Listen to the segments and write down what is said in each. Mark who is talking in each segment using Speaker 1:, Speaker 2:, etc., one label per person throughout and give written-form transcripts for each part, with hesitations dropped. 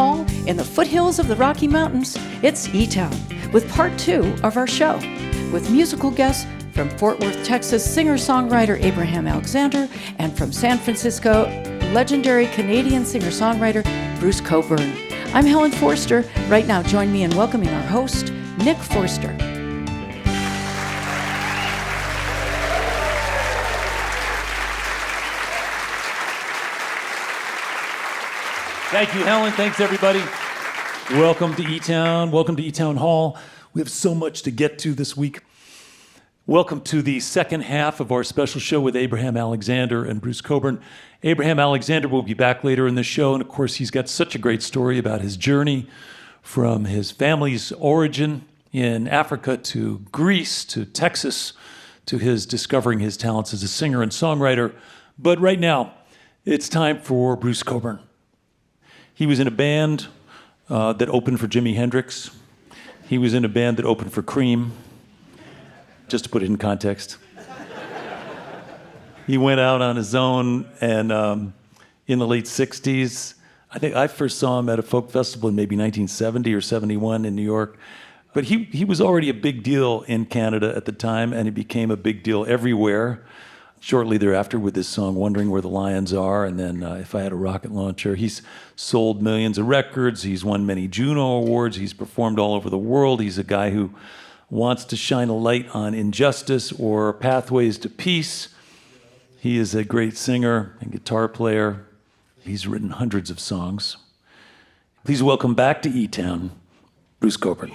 Speaker 1: Hall in the foothills of the Rocky Mountains. It's eTown with part 2 of our show with musical guests from Fort Worth, Texas, singer-songwriter Abraham Alexander, and from San Francisco, legendary Canadian singer-songwriter Bruce Cockburn. I'm Helen Forster. Right now, join me in welcoming our host, Nick Forster.
Speaker 2: Thank you, Helen. Thanks, everybody. Welcome to eTown. Welcome to eTown Hall. We have so much to get to this week. Welcome to the second half of our special show with Abraham Alexander and Bruce Cockburn. Abraham Alexander will be back later in the show, and of course, he's got such a great story about his journey from his family's origin in Africa to Greece to Texas to his discovering his talents as a singer and songwriter. But right now, it's time for Bruce Cockburn. He was in a band that opened for Jimi Hendrix. He was in a band that opened for Cream, just to put it in context. He went out on his own, and in the late 60s, I think I first saw him at a folk festival in maybe 1970 or 71 in New York. But he was already a big deal in Canada at the time, and he became a big deal everywhere. Shortly thereafter with this song, Wondering Where the Lions Are, and then If I Had a Rocket Launcher. He's sold millions of records. He's won many Juno Awards. He's performed all over the world. He's a guy who wants to shine a light on injustice or pathways to peace. He is a great singer and guitar player. He's written hundreds of songs. Please welcome back to eTown, Bruce Cockburn.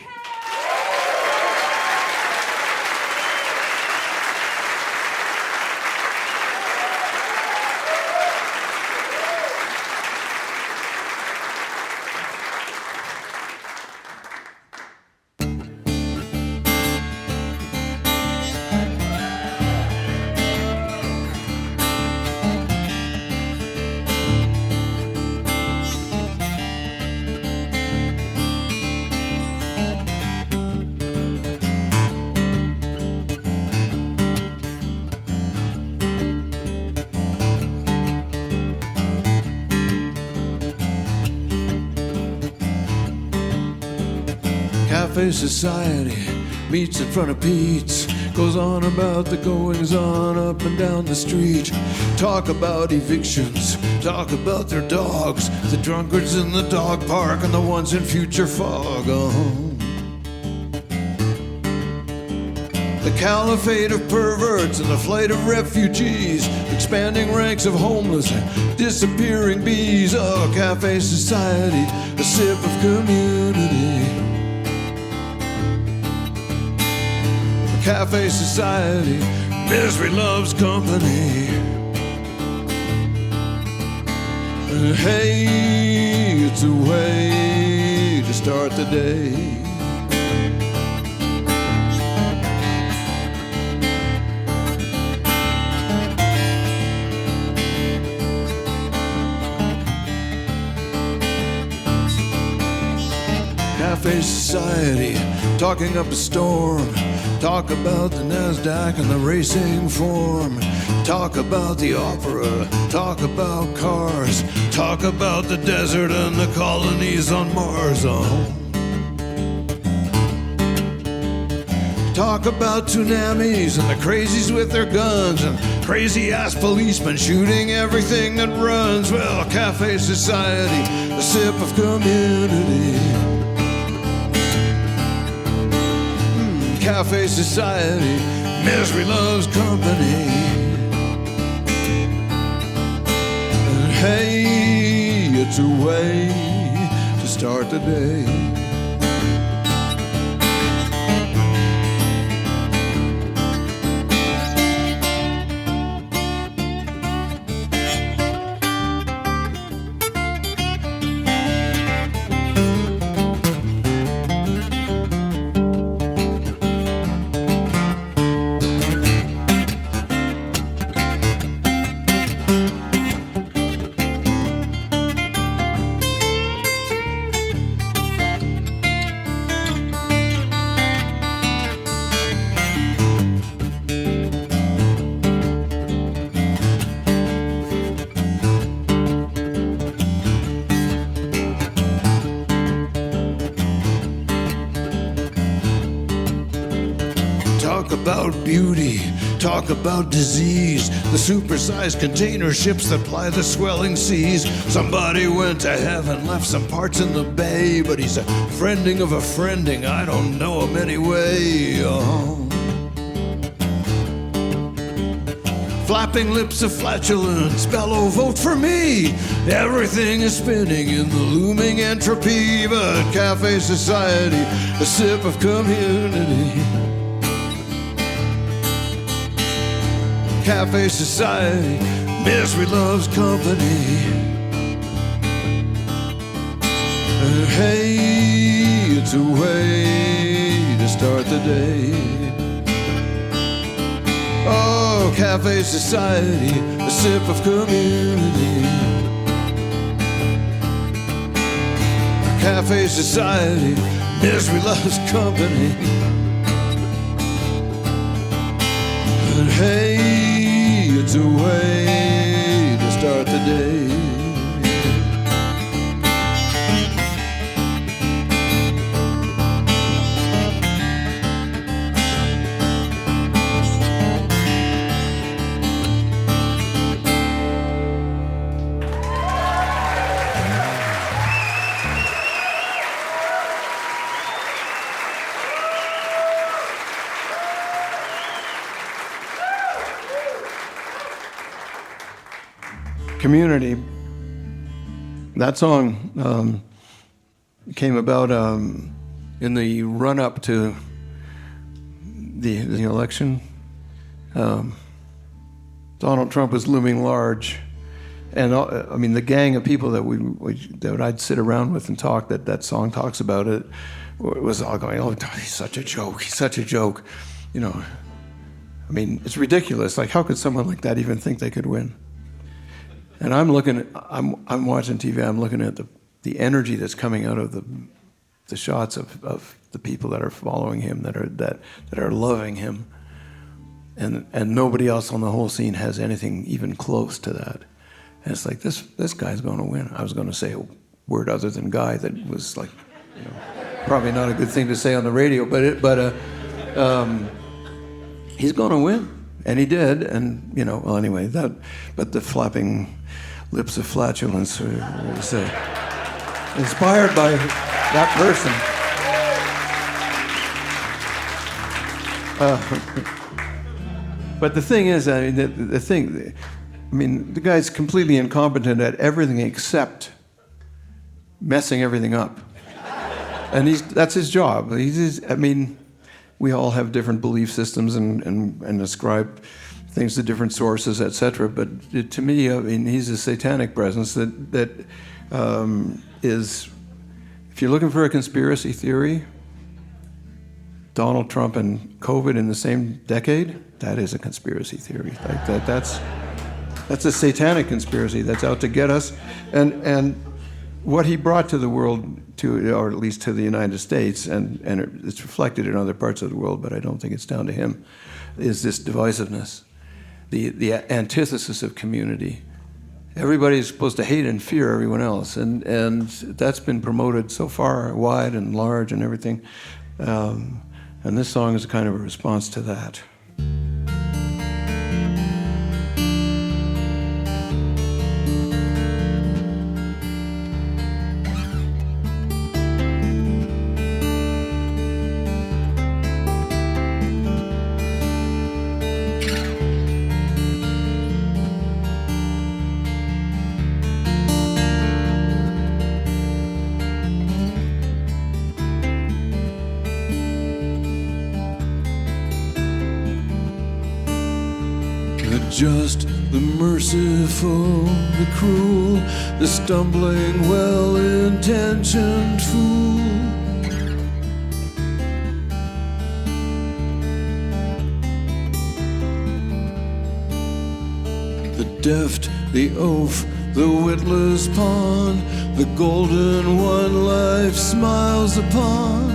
Speaker 3: Cafe society meets in front of Pete's, goes on about the goings on up and down the street. Talk about evictions, talk about their dogs, the drunkards in the dog park and the ones in future fog. The caliphate of perverts and the flight of refugees, expanding ranks of homeless and disappearing bees. Oh, cafe society, a sip of community. Cafe society, misery loves company. Hey, it's a way to start the day. Cafe society, talking up a storm. Talk about the NASDAQ and the racing form. Talk about the opera. Talk about cars. Talk about the desert and the colonies on Mars. Talk about tsunamis and the crazies with their guns and crazy-ass policemen shooting everything that runs. Well, cafe society, a sip of community. Cafe society, misery loves company. And hey, it's a way to start the day. Talk about beauty, talk about disease. The supersized container ships that ply the swelling seas. Somebody went to heaven, left some parts in the bay, but he's a friending of a friending, I don't know him anyway. Flapping lips of flatulence, bellow, vote for me. Everything is spinning in the looming entropy, but cafe society, a sip of community. Cafe society, misery loves company. Hey, it's a way to start the day. Oh, cafe society, a sip of community. Cafe society, misery loves company. But hey, it's a way to start the day. Community. That song came about in the run-up to the election. Donald Trump was looming large, and I mean the gang of people that I'd sit around with and talk that song talks about it was all going, oh, he's such a joke. He's such a joke, you know. I mean, it's ridiculous. Like, how could someone like that even think they could win? And I'm watching TV. I'm looking at the energy that's coming out of the shots of the people that are following him, that are loving him, and nobody else on the whole scene has anything even close to that. And it's like this guy's going to win. I was going to say a word other than guy that was like, you know, probably not a good thing to say on the radio, but he's going to win. And he did, and, you know, well, anyway, but the flapping lips of flatulence was inspired by that person. But the thing is, I mean, the guy's completely incompetent at everything except messing everything up. And that's his job. We all have different belief systems and ascribe things to different sources, etc. But to me, I mean, he's a satanic presence that is, if you're looking for a conspiracy theory, Donald Trump and COVID in the same decade, that is a conspiracy theory. Like that's a satanic conspiracy that's out to get us. And what he brought to the world, or at least to the United States, and it's reflected in other parts of the world, but I don't think it's down to him, is this divisiveness, the antithesis of community. Everybody's supposed to hate and fear everyone else, and that's been promoted so far wide and large and everything. And this song is kind of a response to that. Just the merciful, the cruel, the stumbling, well-intentioned fool. The deft, the oaf, the witless pawn, the golden one life smiles upon.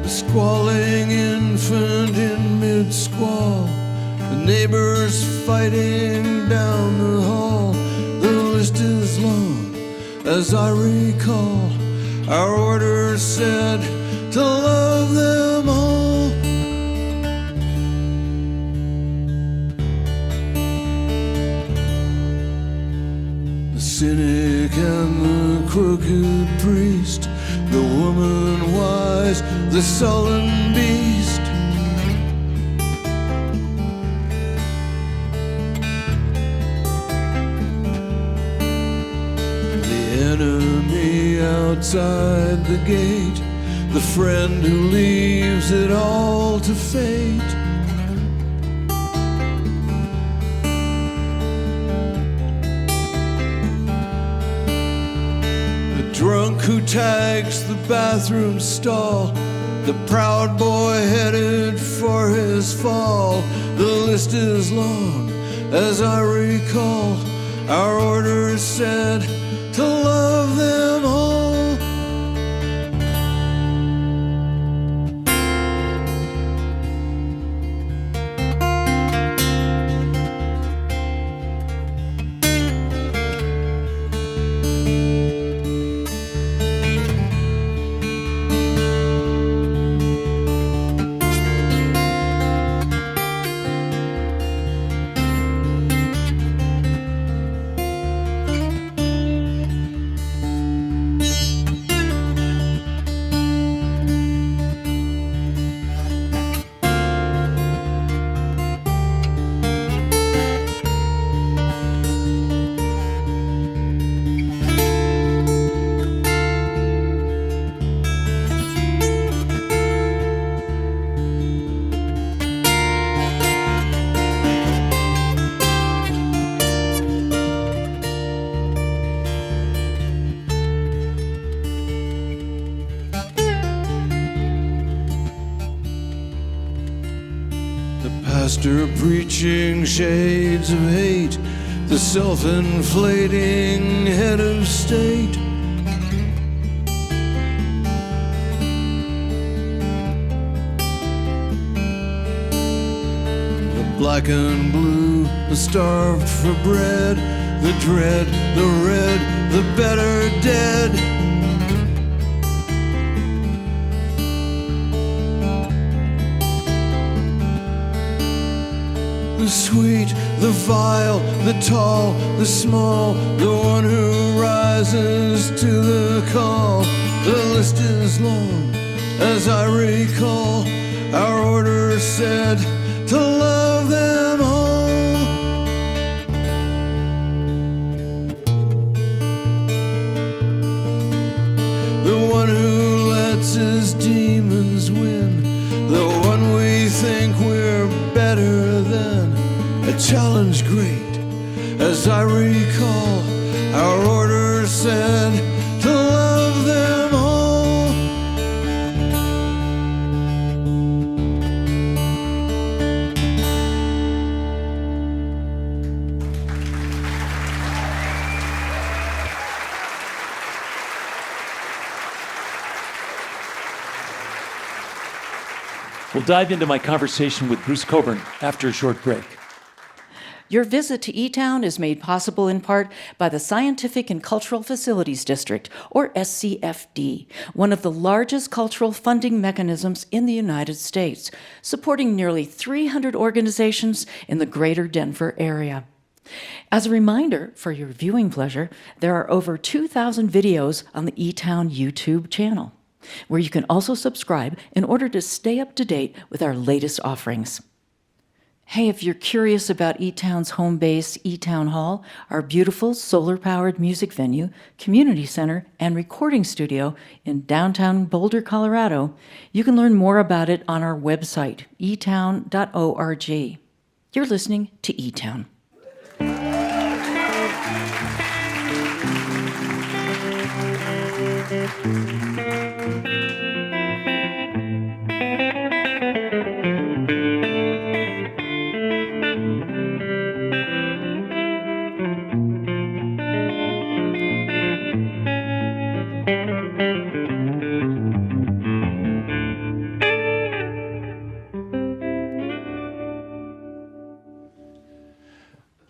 Speaker 3: Squalling infant in mid-squall, the neighbors fighting down the hall. The list is long, As I recall, our order said to love them all. The cynic and the crooked priest, the woman wise, the sullen beast. Enemy outside the gate, the friend who leaves it all to fate. The drunk who tags the bathroom stall, the proud boy headed for his fall. The list is long, as I recall, our order said to love them all. Pastor preaching shades of hate, the self-inflating head of state. The black and blue, the starved for bread, the dread, the red, the better dead. The sweet, the vile, the tall, the small, the one who rises to the call. The list is long, as I recall, our order said to love them all. The one who lets his demons win, the one we think we're better than. A challenge great, as I recall, our order said to love them all.
Speaker 2: We'll dive into my conversation with Bruce Cockburn after a short break.
Speaker 1: Your visit to eTown is made possible in part by the Scientific and Cultural Facilities District, or SCFD, one of the largest cultural funding mechanisms in the United States, supporting nearly 300 organizations in the greater Denver area. As a reminder, for your viewing pleasure, there are over 2,000 videos on the eTown YouTube channel, where you can also subscribe in order to stay up to date with our latest offerings. Hey, if you're curious about eTown's home base, eTown Hall, our beautiful solar-powered music venue, community center, and recording studio in downtown Boulder, Colorado, you can learn more about it on our website, etown.org. You're listening to eTown.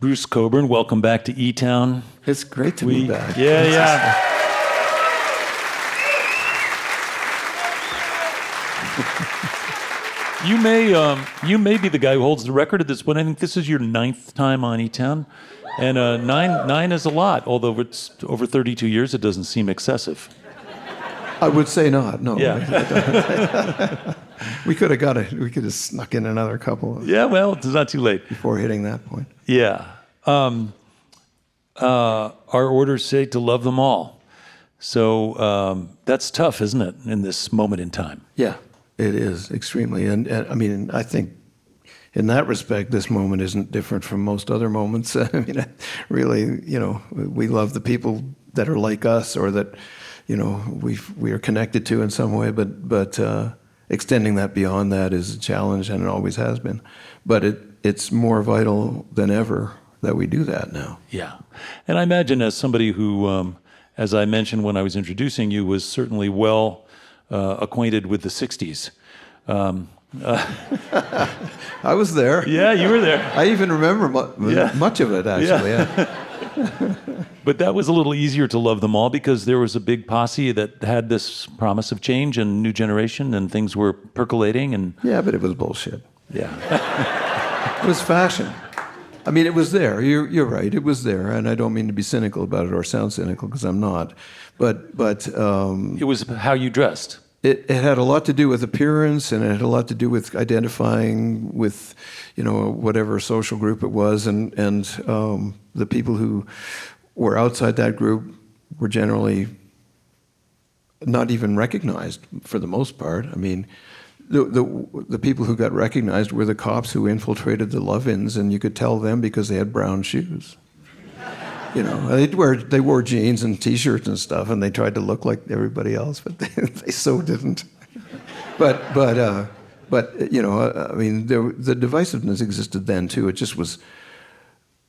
Speaker 2: Bruce Cockburn, welcome back to eTown.
Speaker 3: It's great to be back.
Speaker 2: Yeah. You may be the guy who holds the record at this point. I think this is your 9th time on eTown, and nine is a lot. Although it's over 32 years, it doesn't seem excessive.
Speaker 3: I would say not. No.
Speaker 2: Yeah.
Speaker 3: We could have snuck in another couple.
Speaker 2: Yeah. Well, it's not too late
Speaker 3: before hitting that point.
Speaker 2: Yeah. Our orders say to love them all. So that's tough, isn't it, in this moment in time?
Speaker 3: Yeah. It is extremely, and I mean, I think in that respect, this moment isn't different from most other moments. I mean, really, we love the people that are like us, or that, we are connected to in some way. But extending that beyond that is a challenge, and it always has been. But it's more vital than ever that we do that now.
Speaker 2: Yeah, and I imagine as somebody who, as I mentioned when I was introducing you, was certainly well acquainted with the 60s.
Speaker 3: I was there.
Speaker 2: Yeah, you were there.
Speaker 3: I even remember much of it, actually. Yeah.
Speaker 2: But that was a little easier to love them all because there was a big posse that had this promise of change and new generation, and things were percolating. And
Speaker 3: yeah, but it was bullshit.
Speaker 2: Yeah.
Speaker 3: It was fashion. I mean, it was there. You're right. It was there, and I don't mean to be cynical about it or sound cynical, because I'm not. But
Speaker 2: it was how you dressed.
Speaker 3: It had a lot to do with appearance, and it had a lot to do with identifying with, whatever social group it was, and the people who were outside that group were generally not even recognized for the most part. I mean, the people who got recognized were the cops who infiltrated the love-ins, and you could tell them because they had brown shoes. They wore jeans and T-shirts and stuff, and they tried to look like everybody else, but they so didn't. But I mean, the divisiveness existed then too. It just was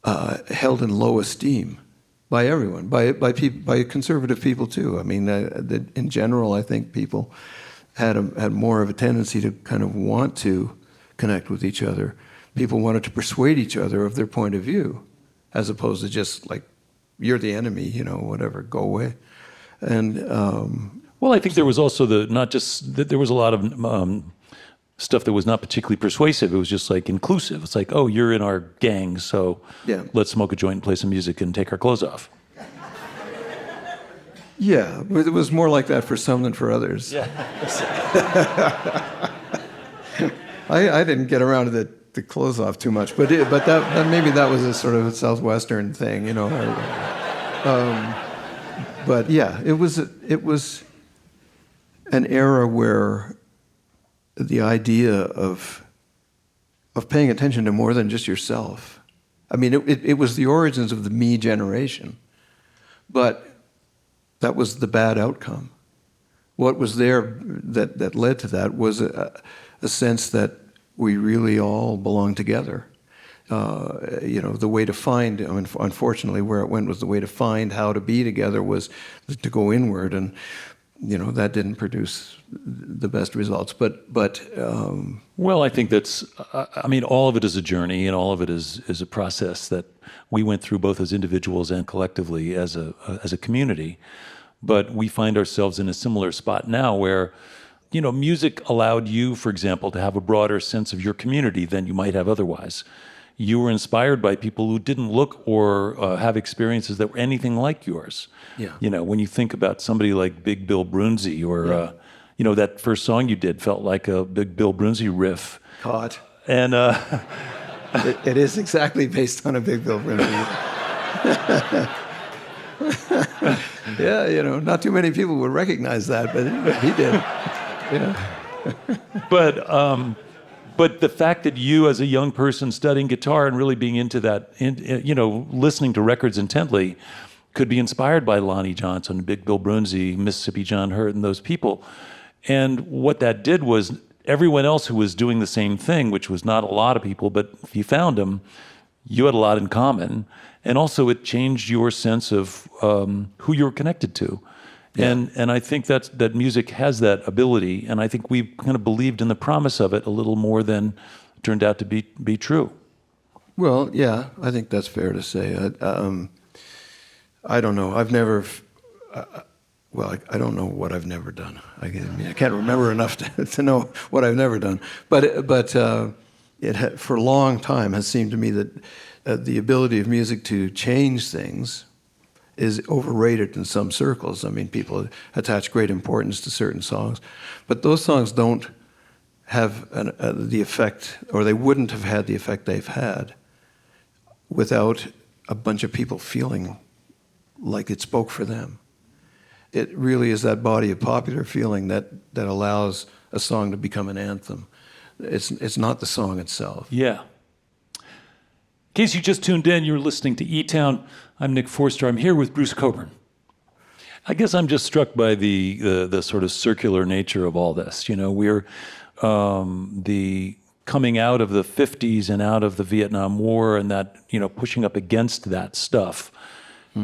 Speaker 3: held in low esteem by everyone, by conservative people too. I mean, in general, I think people had more of a tendency to kind of want to connect with each other. People wanted to persuade each other of their point of view, as opposed to just like, you're the enemy, whatever, go away. And
Speaker 2: well, I think there was also not just that there was a lot of stuff that was not particularly persuasive. It was just like inclusive. It's like, oh, you're in our gang, so let's smoke a joint and play some music and take our clothes off.
Speaker 3: Yeah, but it was more like that for some than for others.
Speaker 2: Yeah.
Speaker 3: I didn't get around to the clothes off too much, but that maybe that was a sort of a Southwestern thing, but yeah, it was an era where the idea of paying attention to more than just yourself. I mean, it was the origins of the me generation, but that was the bad outcome. What was there that led to that was a sense that we really all belong together. The way to find, unfortunately, where it went was the way to find how to be together was to go inward, and that didn't produce the best results. But
Speaker 2: well, I think that's. I mean, all of it is a journey, and all of it is a process that we went through both as individuals and collectively as a community. But we find ourselves in a similar spot now, where music allowed you, for example, to have a broader sense of your community than you might have otherwise. You were inspired by people who didn't look or have experiences that were anything like yours.
Speaker 3: Yeah.
Speaker 2: When you think about somebody like Big Bill Brunzi, or that first song you did felt like a Big Bill Brunzi riff.
Speaker 3: Caught.
Speaker 2: And
Speaker 3: it is exactly based on a Big Bill Brunzi. Yeah, not too many people would recognize that, but he did. Yeah.
Speaker 2: But the fact that you, as a young person studying guitar and really being into that, listening to records intently, could be inspired by Lonnie Johnson, Big Bill Brunzi, Mississippi John Hurt, and those people. And what that did was everyone else who was doing the same thing, which was not a lot of people, but if you found them, you had a lot in common. And also it changed your sense of who you were connected to. Yeah. And I think that music has that ability, and I think we kind of believed in the promise of it a little more than turned out to be true.
Speaker 3: Well, yeah, I think that's fair to say. I don't know. I've never. I don't know what I've never done. I can't remember enough to know what I've never done. But it for a long time has seemed to me that the ability of music to change things is overrated in some circles. I mean, people attach great importance to certain songs, but those songs don't have the effect, or they wouldn't have had the effect they've had without a bunch of people feeling like it spoke for them. It really is that body of popular feeling that allows a song to become an anthem. It's not the song itself.
Speaker 2: Yeah. In case you just tuned in, you're listening to eTown. I'm Nick Forster. I'm here with Bruce Cockburn. I guess I'm just struck by the sort of circular nature of all this. You know, we're the coming out of the 50s and out of the Vietnam War, and that, you know, pushing up against that stuff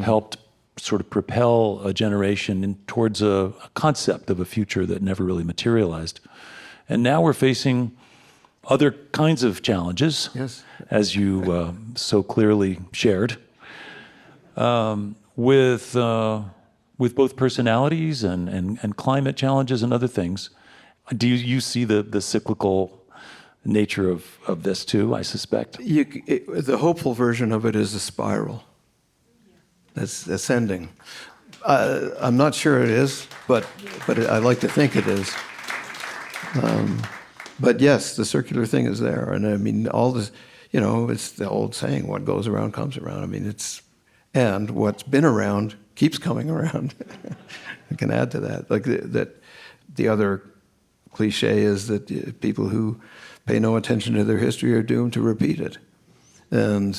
Speaker 2: helped sort of propel a generation towards a concept of a future that never really materialized. And now we're facing other kinds of challenges,
Speaker 3: yes,
Speaker 2: as you so clearly shared, with both personalities and climate challenges and other things. Do you see the cyclical nature of this too, I suspect?
Speaker 3: The hopeful version of it is a spiral. That's ascending. I'm not sure it is, but I like to think it is. But yes, the circular thing is there. And I mean, all this, you know, it's the old saying, what goes around comes around. I mean, and what's been around keeps coming around. I can add to that. Like that the other cliche is that people who pay no attention to their history are doomed to repeat it. And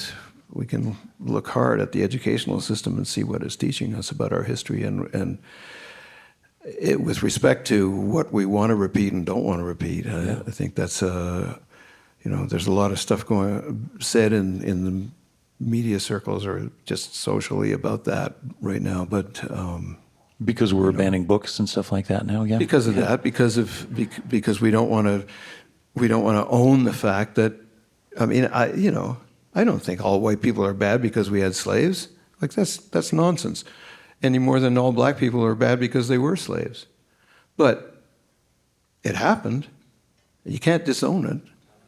Speaker 3: we can look hard at the educational system and see what it's teaching us about our history, and with respect to what we want to repeat and don't want to repeat. I think that's there's a lot of stuff said in the media circles or just socially about that right now, but
Speaker 2: because we're banning books and stuff like that now, yeah.
Speaker 3: Because of that, because we don't want to own the fact that, I mean, I don't think all white people are bad because we had slaves. Like that's nonsense. Any more than all black people are bad because they were slaves. But it happened. You can't disown it.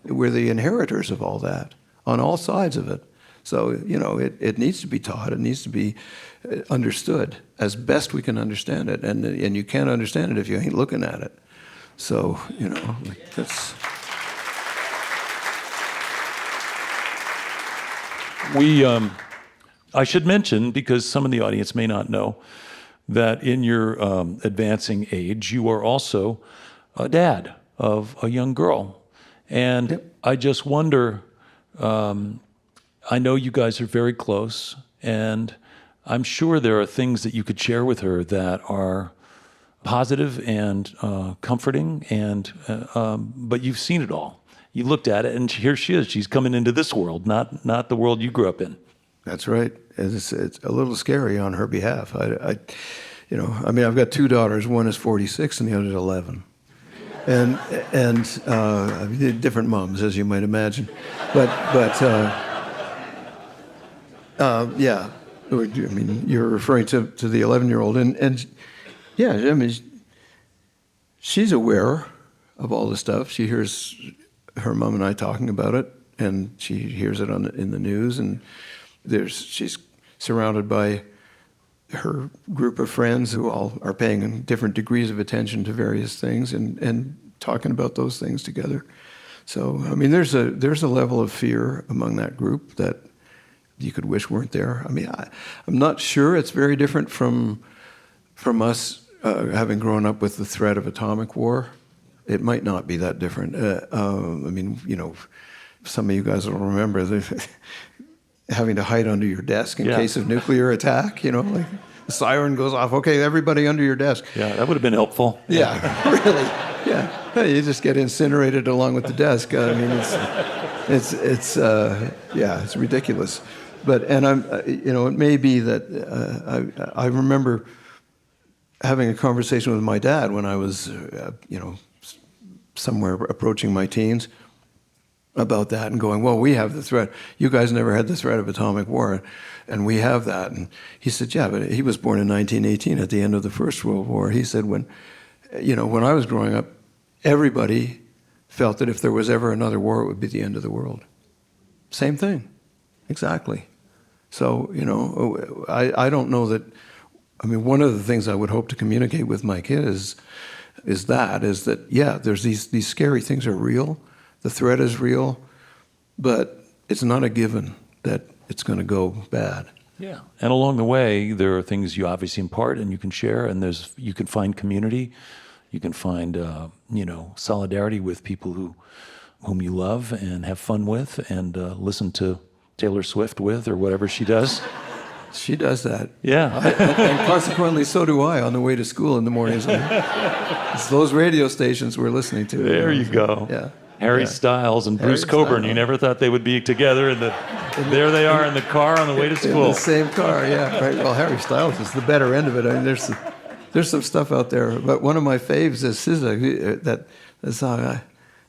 Speaker 3: We're the inheritors of all that on all sides of it. So, you know, it needs to be taught. It needs to be understood as best we can understand it. And you can't understand it if you ain't looking at it. So, you know, that's...
Speaker 2: I should mention, because some in the audience may not know, that in your advancing age, you are also a dad of a young girl. And yep. I just wonder, I know you guys are very close, and I'm sure there are things that you could share with her that are positive and comforting, but you've seen it all. You looked at it, and here she is. She's coming into this world, not the world you grew up in.
Speaker 3: That's right. It's a little scary on her behalf. I've got two daughters. One is 46, and the other is 11, and different moms, as you might imagine. But yeah. I mean, you're referring to the 11-year-old, and yeah, I mean, she's aware of all the stuff. She hears her mom and I talking about it, and she hears it in the news, and she's surrounded by her group of friends who all are paying different degrees of attention to various things and talking about those things together. So, I mean, there's a level of fear among that group that you could wish weren't there. I mean, I'm not sure it's very different from us having grown up with the threat of atomic war. It might not be that different. I mean, you know, some of you guys will remember having to hide under your desk in case of nuclear attack. You know, like the siren goes off. Okay, everybody under your desk.
Speaker 2: Yeah, that would have been helpful.
Speaker 3: Yeah, really. Yeah, you just get incinerated along with the desk. I mean, it's ridiculous. But it may be that I remember having a conversation with my dad when I was, somewhere approaching my teens, about that and going, well, we have the threat. You guys never had the threat of atomic war, and we have that. And he said, yeah, but he was born in 1918 at the end of the First World War. He said, when I was growing up, everybody felt that if there was ever another war, it would be the end of the world. Same thing, exactly. So, I don't know that, one of the things I would hope to communicate with my kid is that, yeah, there's these scary things are real, the threat is real, but it's not a given that it's going to go bad.
Speaker 2: Yeah. And along the way, there are things you obviously impart and you can share, and you can find community, you can find, solidarity with people whom you love and have fun with and listen to Taylor Swift with or whatever she does.
Speaker 3: She does that.
Speaker 2: Yeah.
Speaker 3: And consequently, so do I on the way to school in the mornings. It's those radio stations we're listening to.
Speaker 2: There you go.
Speaker 3: Yeah.
Speaker 2: Harry Styles and Bruce Cockburn.
Speaker 3: Styles.
Speaker 2: You never thought they would be together, and there they are in the car on the way to school.
Speaker 3: In the same car, yeah. Right. Well, Harry Styles is the better end of it. There's some stuff out there, but one of my faves is SZA, that song,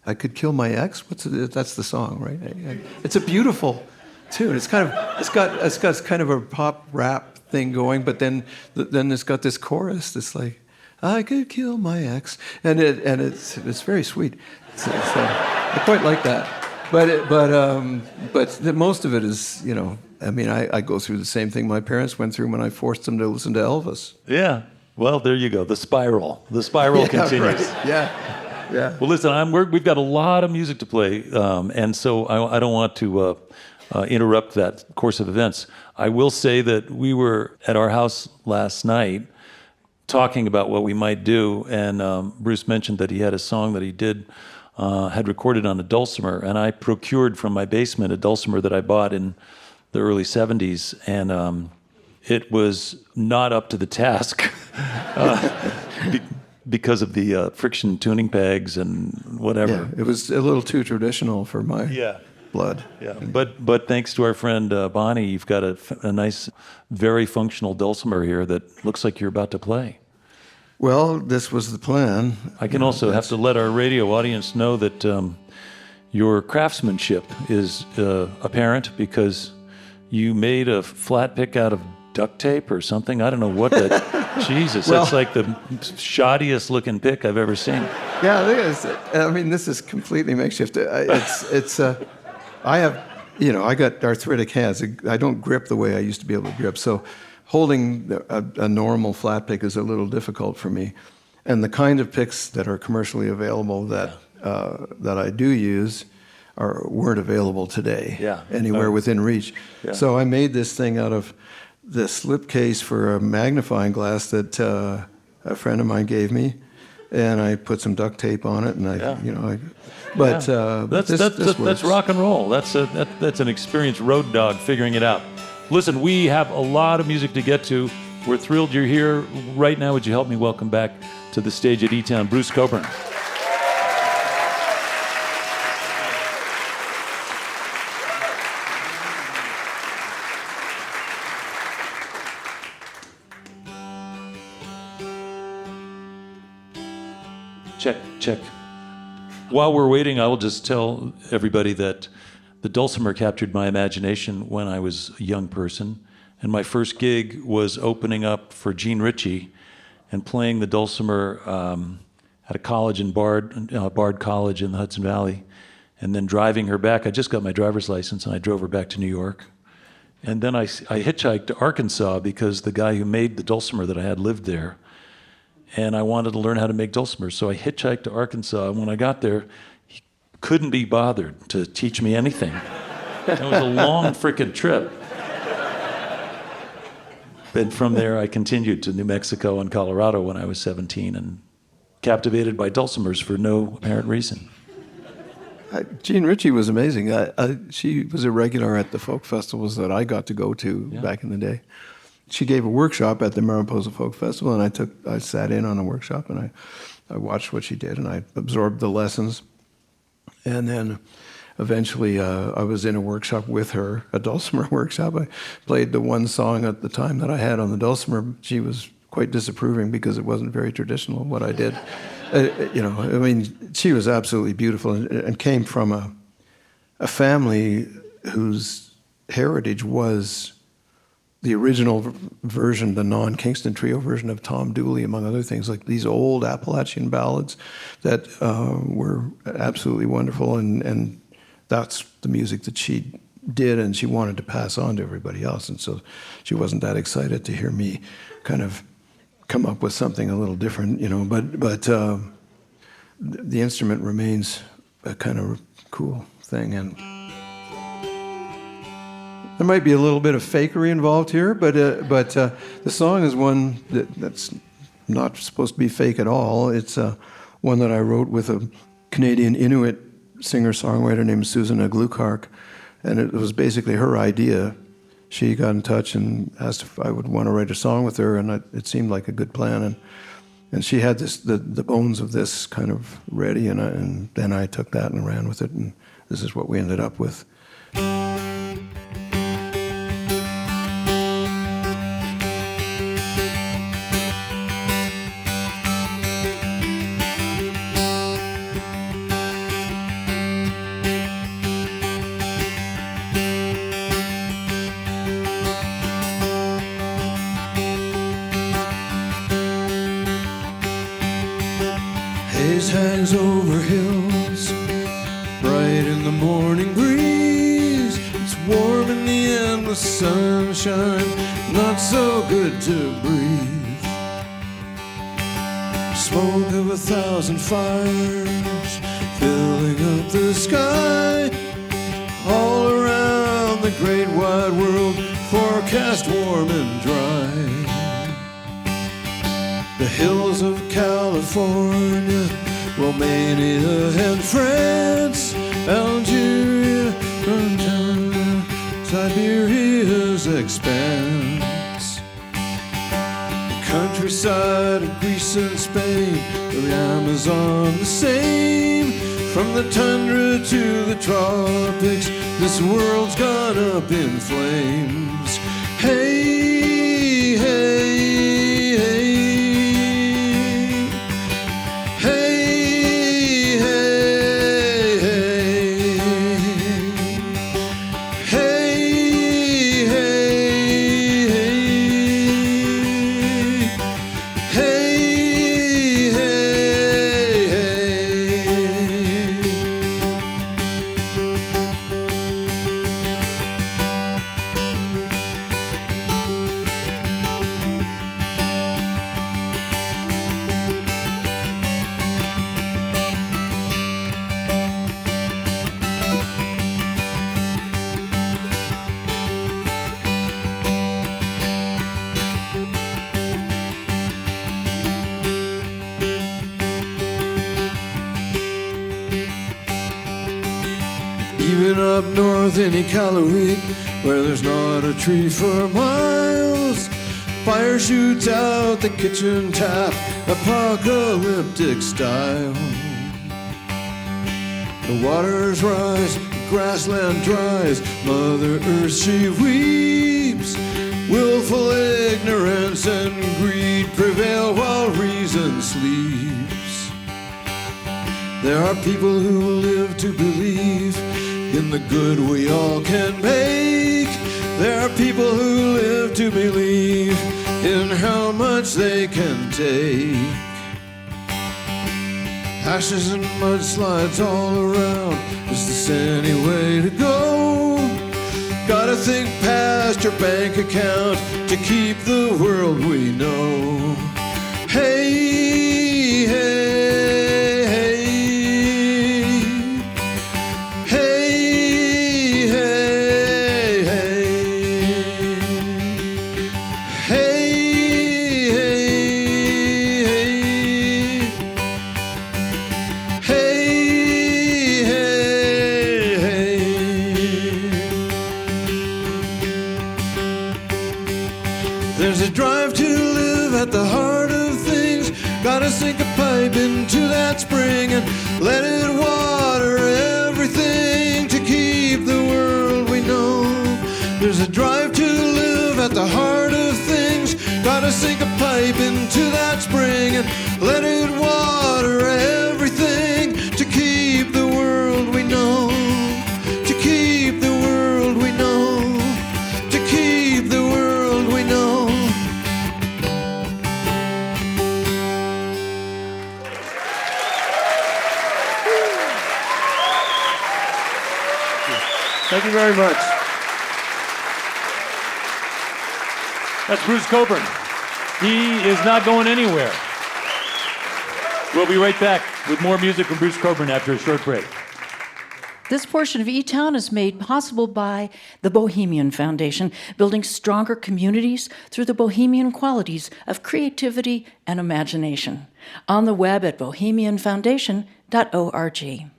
Speaker 3: I Could Kill My Ex. That's the song, right? It's a beautiful tune. It's got kind of a pop rap thing going, but then it's got this chorus that's like, I could kill my ex, and it's very sweet. So I quite like that. But most of it is, I go through the same thing my parents went through when I forced them to listen to Elvis.
Speaker 2: Yeah. Well, there you go. The spiral continues.
Speaker 3: Right. Yeah.
Speaker 2: Well, listen, we've got a lot of music to play, and so I don't want to interrupt that course of events. I will say that we were at our house last night talking about what we might do, and Bruce mentioned that he had a song that he had recorded on a dulcimer, and I procured from my basement a dulcimer that I bought in the early 70s, and it was not up to the task because of the friction tuning pegs and whatever.
Speaker 3: Yeah, it was a little too traditional for my blood.
Speaker 2: Yeah, but thanks to our friend Bonnie, you've got a nice, very functional dulcimer here that looks like you're about to play.
Speaker 3: Well, this was the plan.
Speaker 2: I can also have to let our radio audience know that your craftsmanship is apparent because you made a flat pick out of duct tape or something. I don't know what that. Jesus,
Speaker 3: Well,
Speaker 2: that's like the shoddiest looking pick I've ever seen.
Speaker 3: Yeah, this is completely makeshift. I got arthritic hands. I don't grip the way I used to be able to grip. So holding a normal flat pick is a little difficult for me. And the kind of picks that are commercially available that I do use weren't available today anywhere within reach. Yeah. So I made this thing out of the slipcase for a magnifying glass that a friend of mine gave me, and I put some duct tape on it, and
Speaker 2: that's rock and roll. That's an experienced road dog figuring it out. Listen, we have a lot of music to get to. We're thrilled you're here right now. Would you help me welcome back to the stage at eTown, Bruce Cockburn? Check. While we're waiting, I will just tell everybody that the dulcimer captured my imagination when I was a young person, and my first gig was opening up for Gene Ritchie and playing the dulcimer at a college in Bard College in the Hudson Valley, and then driving her back. I just got my driver's license, and I drove her back to New York. And then I hitchhiked to Arkansas because the guy who made the dulcimer that I had lived there, and I wanted to learn how to make dulcimers. So I hitchhiked to Arkansas, and when I got there, he couldn't be bothered to teach me anything. It was a long frickin' trip. And from there, I continued to New Mexico and Colorado when I was 17, and captivated by dulcimers for no apparent reason.
Speaker 3: Gene Ritchie was amazing. She was a regular at the folk festivals that I got to go to back in the day. She gave a workshop at the Mariposa Folk Festival, and I sat in on a workshop, and I watched what she did, and I absorbed the lessons. And then eventually I was in a workshop with her, a dulcimer workshop. I played the one song at the time that I had on the dulcimer. She was quite disapproving because it wasn't very traditional what I did. She was absolutely beautiful and came from a family whose heritage was the original version, the non-Kingston Trio version of Tom Dooley, among other things, like these old Appalachian ballads that were absolutely wonderful, and that's the music that she did, and she wanted to pass on to everybody else, and so she wasn't that excited to hear me kind of come up with something a little different, but the instrument remains a kind of cool thing, and there might be a little bit of fakery involved here, but the song is one that's not supposed to be fake at all. It's one that I wrote with a Canadian Inuit singer-songwriter named Susan Aglukark, and it was basically her idea. She got in touch and asked if I would want to write a song with her, and it seemed like a good plan. And she had the bones of this kind of ready, and then I took that and ran with it, and this is what we ended up with. Haze hangs over hills, bright in the morning breeze. It's warm in the endless sunshine, not so good to breathe. Smoke of 1,000 fires filling up the sky. All around the great wide world, forecast warm and dry. The hills of California, Romania and France, Algeria, Montana, Siberia's expanse. The countryside of Greece and Spain, the Amazon the same. From the tundra to the tropics, this world's gone up in flames. Hey, hey, hey. Even up north in Iqaluit, where there's not a tree for miles, fire shoots out the kitchen tap, apocalyptic style. The waters rise, the grassland dries, Mother Earth she weeps. Willful ignorance and greed prevail while reason sleeps. There are people who live to believe in the good we all can make. There are people who live to believe in how much they can take. Ashes and mudslides all around. Is this any way to go? Gotta think past your bank account to keep the world we know. Hey, hey, hey. Hey, hey, hey. Hey, hey, hey. Hey, hey, hey. There's a drive to live at the heart of things. Gotta sink a pipe into that spring and let it water everything to keep the world we know. There's a drive to live at the heart of things. Gotta sink a pipe into that spring and let it water everything to keep the world we know. To Thank you very much.
Speaker 2: That's Bruce Cockburn. He is not going anywhere. We'll be right back with more music from Bruce Cockburn after a short break.
Speaker 1: This portion of eTown is made possible by the Bohemian Foundation, building stronger communities through the bohemian qualities of creativity and imagination. On the web at bohemianfoundation.org.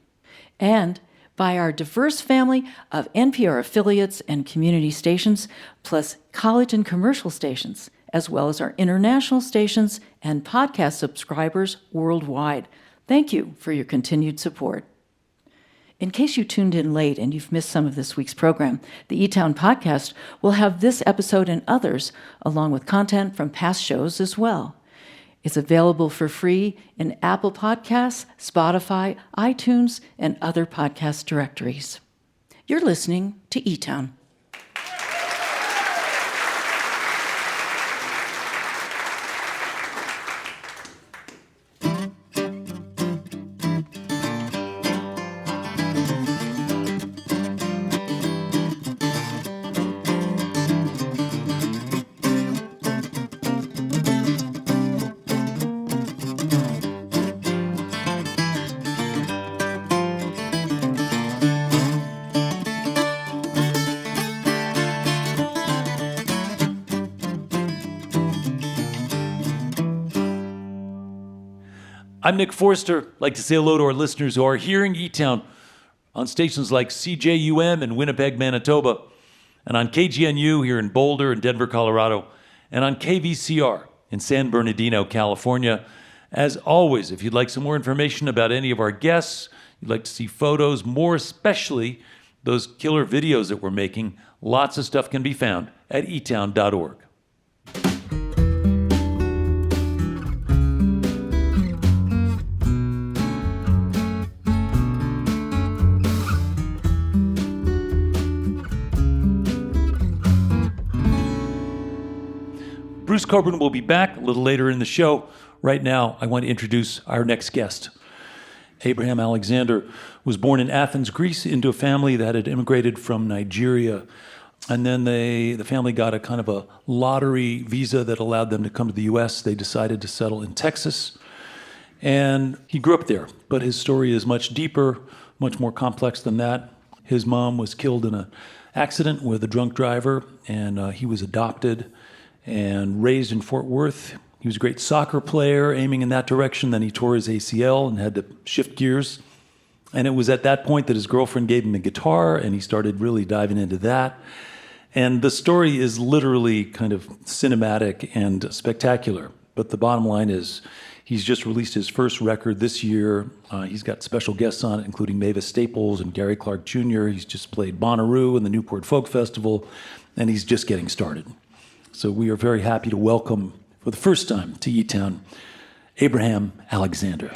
Speaker 1: And by our diverse family of NPR affiliates and community stations, plus college and commercial stations, as well as our international stations and podcast subscribers worldwide. Thank you for your continued support. In case you tuned in late and you've missed some of this week's program, the eTown podcast will have this episode and others, along with content from past shows as well. It's available for free in Apple Podcasts, Spotify, iTunes, and other podcast directories. You're listening to eTown.
Speaker 2: I'm Nick Forster. I'd like to say hello to our listeners who are hearing eTown on stations like CJUM in Winnipeg, Manitoba, and on KGNU here in Boulder and Denver, Colorado, and on KVCR in San Bernardino, California. As always, if you'd like some more information about any of our guests, you'd like to see photos, more especially those killer videos that we're making, lots of stuff can be found at eTown.org. Bruce Cockburn will be back a little later in the show. Right now, I want to introduce our next guest. Abraham Alexander was born in Athens, Greece, into a family that had immigrated from Nigeria. And then the family got a kind of a lottery visa that allowed them to come to the U.S. They decided to settle in Texas. And he grew up there, but his story is much deeper, much more complex than that. His mom was killed in an accident with a drunk driver, and he was adopted and raised in Fort Worth. He was a great soccer player, aiming in that direction. Then he tore his ACL and had to shift gears. And it was at that point that his girlfriend gave him a guitar, and he started really diving into that. And the story is literally kind of cinematic and spectacular. But the bottom line is he's just released his first record this year. He's got special guests on it, including Mavis Staples and Gary Clark Jr. He's just played Bonnaroo and the Newport Folk Festival, and he's just getting started. So we are very happy to welcome, for the first time to eTown, Abraham Alexander.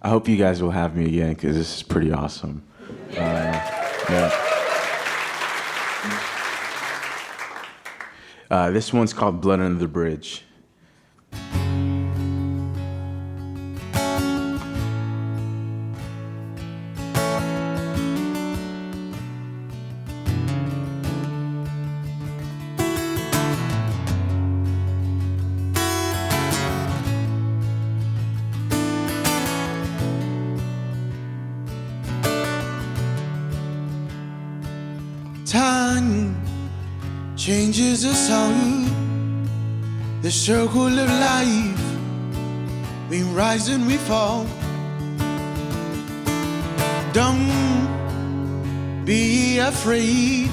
Speaker 4: I hope you guys will have me again because this is pretty awesome. This one's called Blood Under the Bridge.
Speaker 3: Time changes us all. The circle of life, we rise and we fall. Don't be afraid.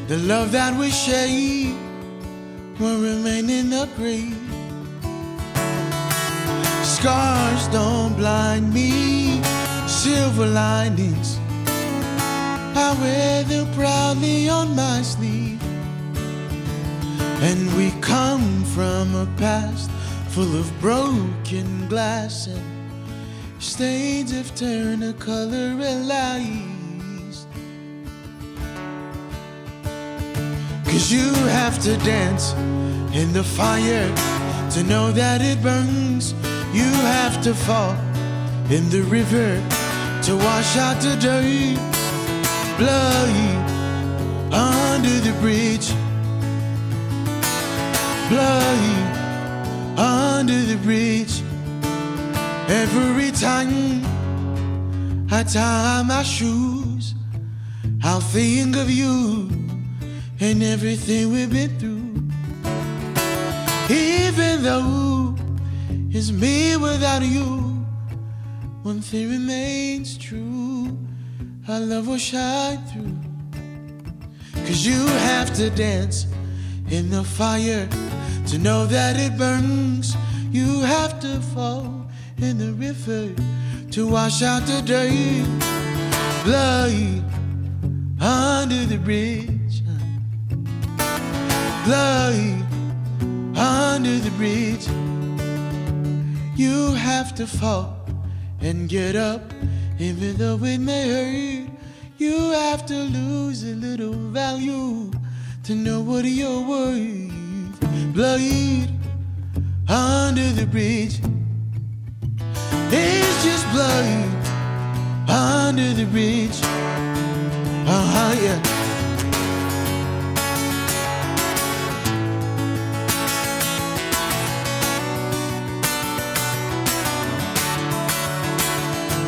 Speaker 3: The love that we share will remain in the grave. Scars don't blind me, silver linings, I wear them proudly on my sleeve. And we come from a past full of broken glass, and stains have turned a color and lies. 'Cause 'Cause you have to dance in the fire to know that it burns. You have to fall in the river to wash out the dirt. Blood under the bridge. Blood under the bridge. Every time I tie my shoes, I'll think of you and everything we've been through. Even though it's me without you, one thing remains true, our love will shine through. 'Cause you have to dance in the fire to know that it burns. You have to fall in the river to wash out the dirt. Blood under the bridge. Blood under the bridge. You have to fall and get up, even though it may hurt. You have to lose a little value to know what you're worth. Blood under the bridge. It's just blood under the bridge. Yeah.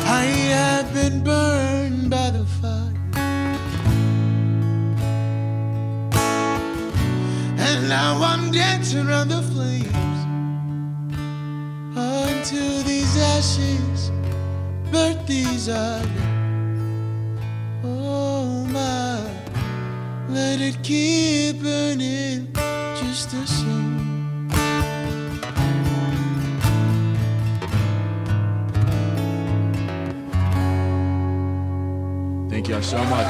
Speaker 3: I have been burned by the fire, and now I'm dancing around the flames until these ashes burn these eyes. Oh my, let it keep burning just the same.
Speaker 4: Thank y'all so much.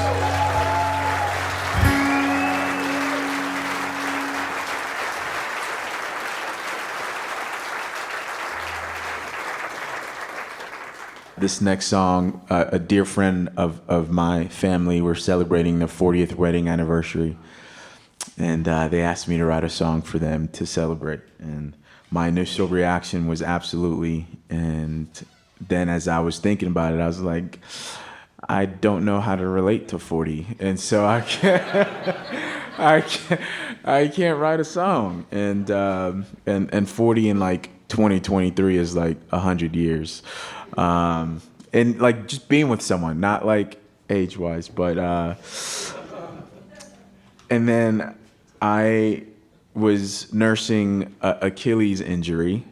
Speaker 4: This next song, a dear friend of my family, we're celebrating their 40th wedding anniversary. And they asked me to write a song for them to celebrate. And my initial reaction was absolutely. And then as I was thinking about it, I was like, I don't know how to relate to 40. And so I can't write a song. And 40 in like 2023 is like 100 years. And like just being with someone, not like age-wise, but and then I was nursing a Achilles injury.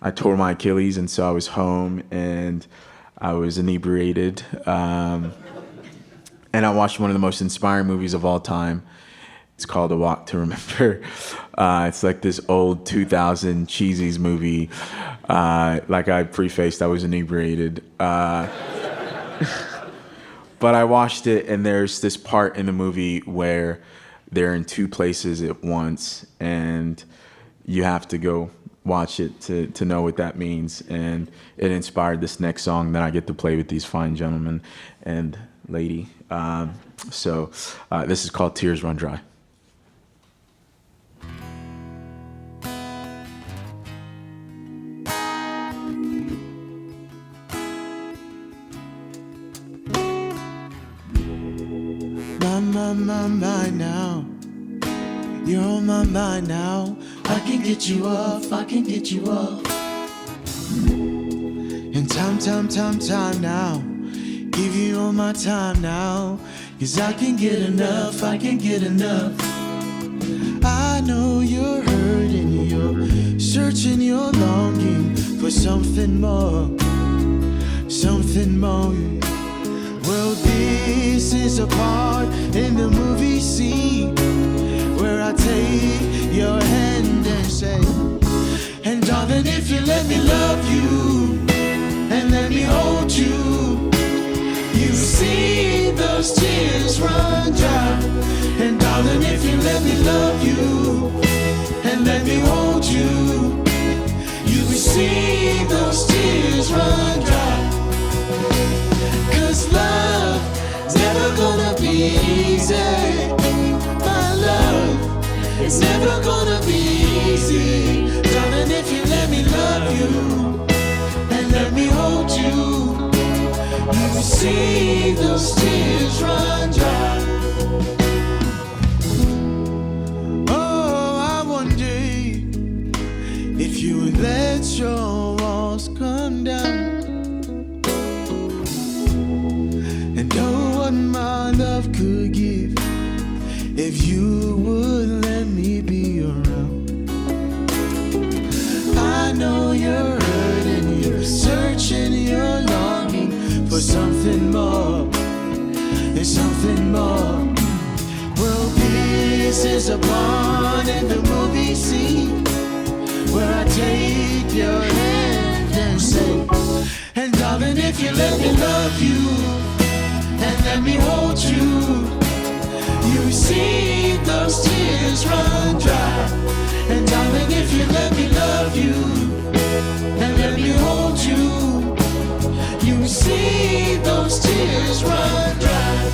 Speaker 4: I tore my Achilles, and so I was home and I was inebriated. And I watched one of the most inspiring movies of all time. It's called A Walk to Remember. It's like this old 2000 cheesies movie. Like I prefaced, I was inebriated. But I watched it, and there's this part in the movie where they're in two places at once, and you have to go watch it to know what that means. And it inspired this next song that I get to play with these fine gentlemen and lady. So this is called Tears Run Dry. My mind now. You're on my mind now. I can get you off, I can get you off. And time now. Give you all my time now. 'Cause I can get enough, I can get enough. I know you're hurting, you're searching, you're longing for something more. Something more. Well, this is a part in the movie scene where I take your hand and say, and darling, if you let me love you and let me hold you, you see those tears run dry. And darling, if you let me love you and let me hold you, you will see those tears run dry. 'Cause love's never gonna be easy. My love It's never gonna be easy, darling, if you let me love you and let me hold you. You see those tears run dry. Oh, I wonder if you would let your walls come down and know what my love could give if you would let me be around. I know you're hurting, you're searching, you're longing for something more. There's something more. Well, this is a part in the movie scene where I take your hand and say, and darling, if you let me love you and let me hold you, you see those tears run dry. And darling, if you let me love you and let me hold you, you see those tears run dry.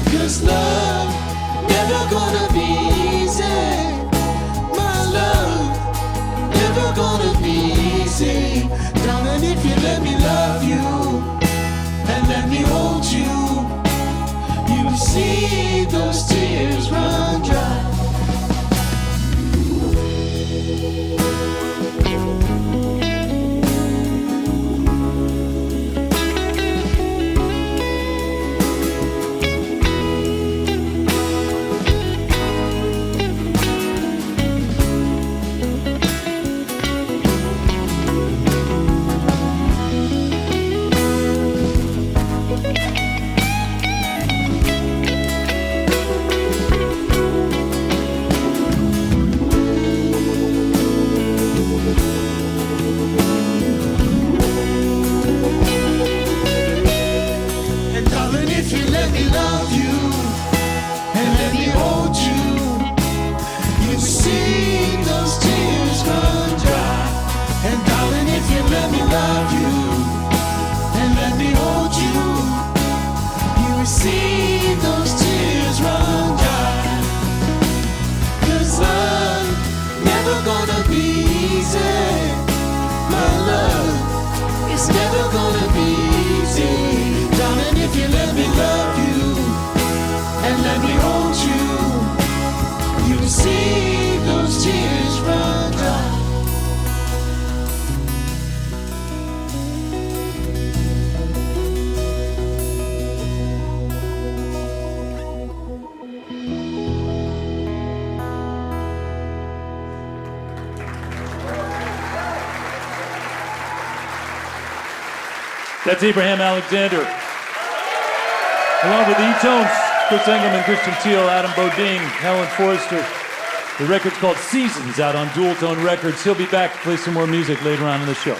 Speaker 4: 'Cause love never gonna be easy. My love never gonna be easy. Darling, if you let me love you and let me hold you, you see those tears run dry.
Speaker 2: That's Abraham Alexander. Along with the eTones, Chris Engelman, Christian Teal, Adam Bodine, Helen Forrester. The record's called Seasons, out on Dual Tone Records. He'll be back to play some more music later on in the show.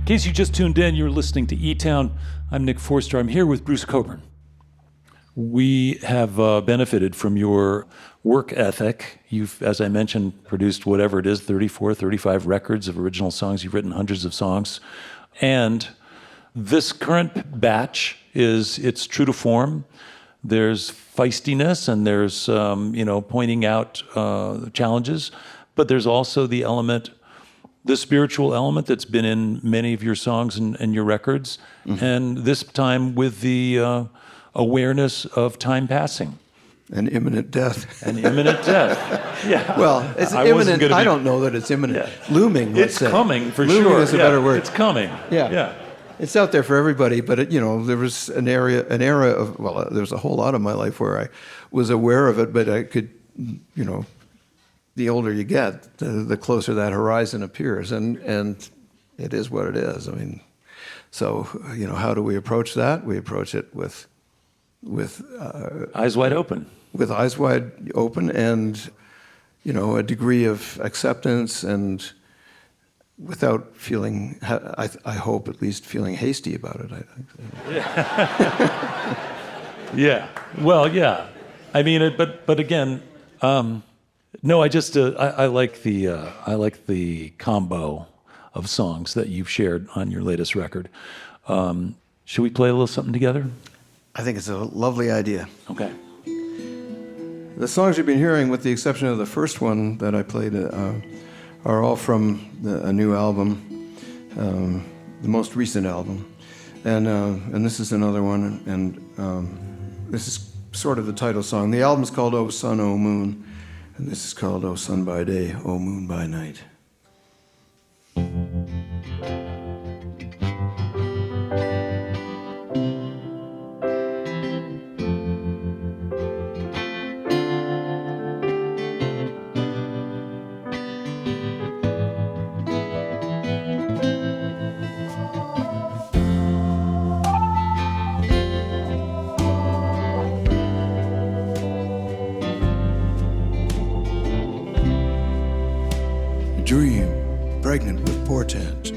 Speaker 2: In case you just tuned in, you're listening to eTown. I'm Nick Forster. I'm here with Bruce Cockburn. We have benefited from your work ethic. You've, as I mentioned, produced whatever it is, 34, 35 records of original songs. You've written hundreds of songs. And this current batch it's true to form. There's feistiness and there's, pointing out challenges. But there's also the spiritual element that's been in many of your songs and your records, and this time with the awareness of time passing.
Speaker 3: And imminent death.
Speaker 2: And imminent death. Yeah.
Speaker 3: Well, it's imminent. I don't know that it's imminent. Yeah. Looming, let's say.
Speaker 2: It's coming, for
Speaker 3: Looming
Speaker 2: sure.
Speaker 3: Looming is a better word.
Speaker 2: It's coming.
Speaker 3: Yeah. It's out there for everybody, but there was an era of, there's a whole lot of my life where I was aware of it, but I could, the older you get, the closer that horizon appears, and it is what it is. I mean, so how do we approach that? We approach it with
Speaker 2: eyes wide open.
Speaker 3: With eyes wide open, and a degree of acceptance, and without feeling, I hope at least feeling hasty about it. I think.
Speaker 2: Yeah. Well, yeah. I mean, but again, no. I like the combo of songs that you've shared on your latest record. Should we play a little something together?
Speaker 3: I think it's a lovely idea.
Speaker 2: Okay.
Speaker 3: The songs you've been hearing, with the exception of the first one that I played, are all from a new album, the most recent album, and this is another one, and this is sort of the title song. The album's called "Oh Sun, Oh Moon," and this is called "Oh Sun by Day, Oh Moon by Night." Dream, pregnant with portent,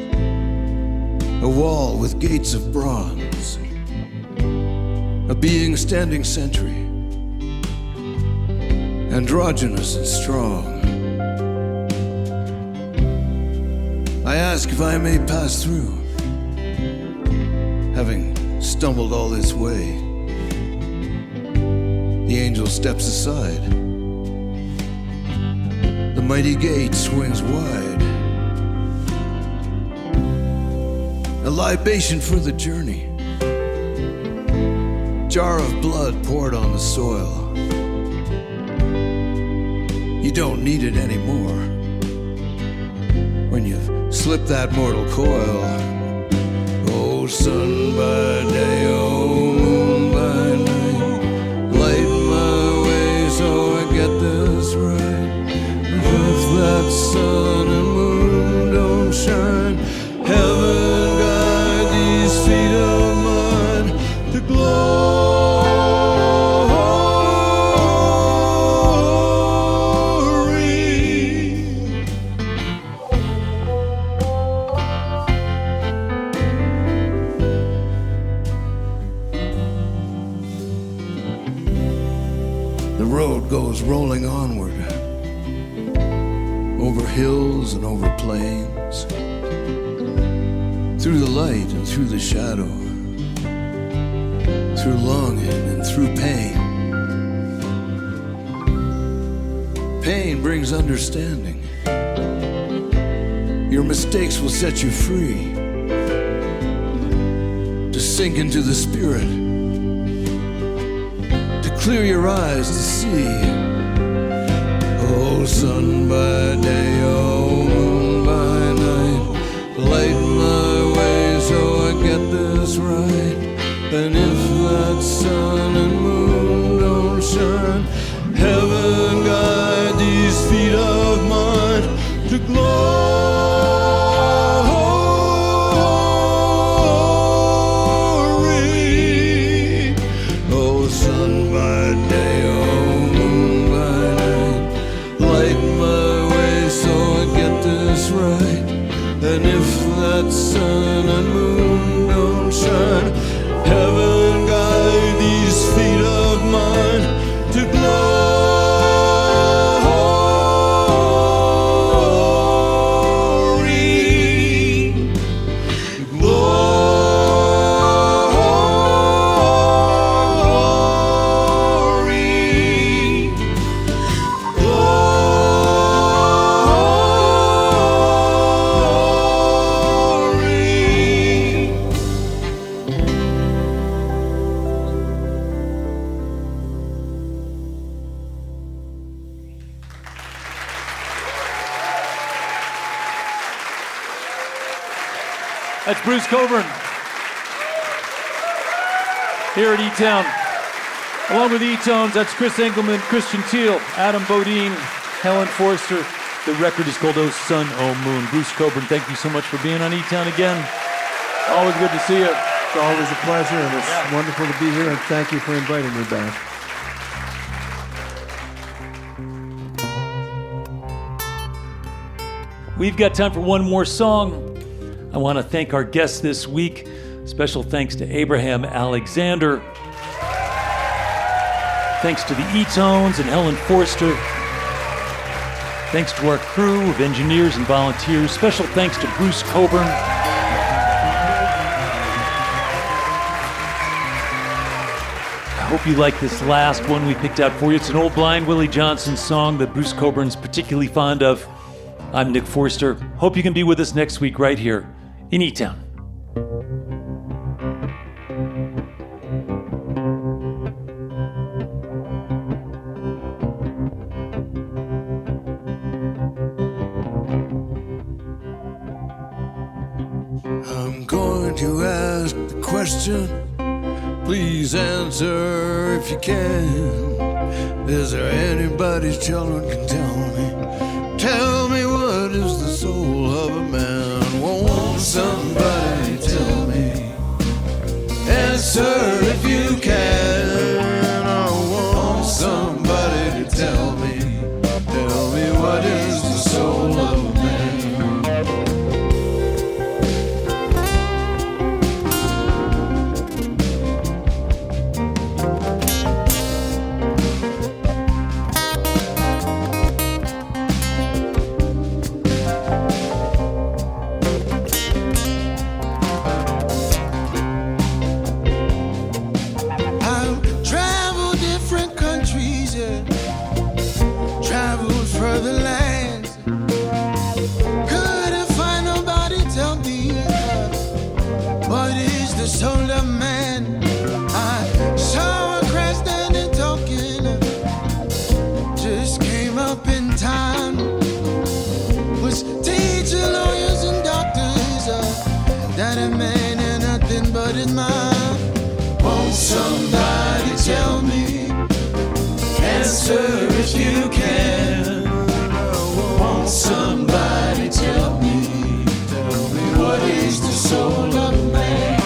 Speaker 3: a wall with gates of bronze, a being standing sentry, androgynous and strong. I ask if I may pass through, having stumbled all this way. The angel steps aside. The mighty gate swings wide. A libation for the journey. Jar of blood poured on the soil. You don't need it anymore when you've slipped that mortal coil. Oh, sun by day, oh, moon by night, light my way so I get this right. If that sun and moon don't shine, heaven guide these feet of mine to glory. The road goes rolling onward, over hills and over plains, through the light and through the shadow, through longing and through pain. Pain brings understanding. Your mistakes will set you free to sink into the spirit, to clear your eyes to see. Oh, sun by day, oh, moon by night, light my way so I get this right. And if that sun and moon don't shine, heaven guide these feet of mine to glory. Oh, sun by day, oh, moon by night, light my way so I get this right. And if that sun and moon don't shine, heaven guide these feet of mine to glory.
Speaker 2: That's Bruce Cockburn here at eTown. Along with eTones, that's Chris Engelman, Christian Teal, Adam Bodine, Helen Forster. The record is called Oh Sun, Oh Moon. Bruce Cockburn, thank you so much for being on eTown again. Always good to see you.
Speaker 3: It's always a pleasure, and it's wonderful to be here, and thank you for inviting me back.
Speaker 2: We've got time for one more song. I want to thank our guests this week. Special thanks to Abraham Alexander Thanks to the eTones and Helen Forster. Thanks to our crew of engineers and volunteers. Special thanks to Bruce Cockburn. I hope you like this last one we picked out for you. It's an old Blind Willie Johnson song that Bruce Cockburn's particularly fond of. I'm Nick Forster. Hope you can be with us next week right here in eTown.
Speaker 3: I'm going to ask the question. Please answer if you can. Is there anybody's children can tell me? Tell me what is the soul of a man? Won't somebody tell me? Answer if you can. I want somebody to tell me. Tell me what is the soul of a man?
Speaker 4: Further lands, couldn't find nobody tell me what is the soul of man. I saw a crowd standing talking, just came up in time. Was teachers, lawyers, and doctors that a man ain't nothing but his mind. Won't somebody tell me? Answer if you can. Won't somebody tell me what is the soul of a man?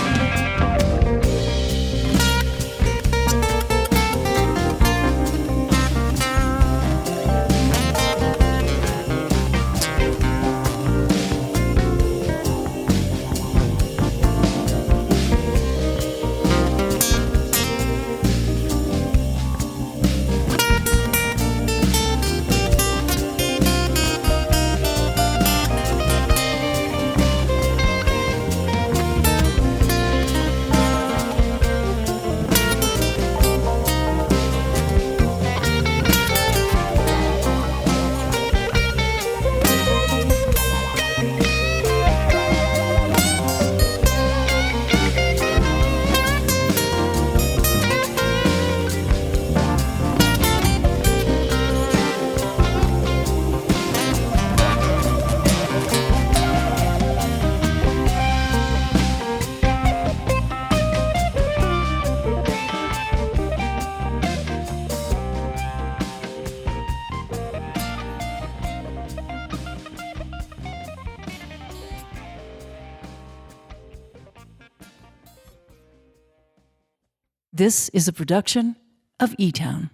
Speaker 1: This is a production of eTown.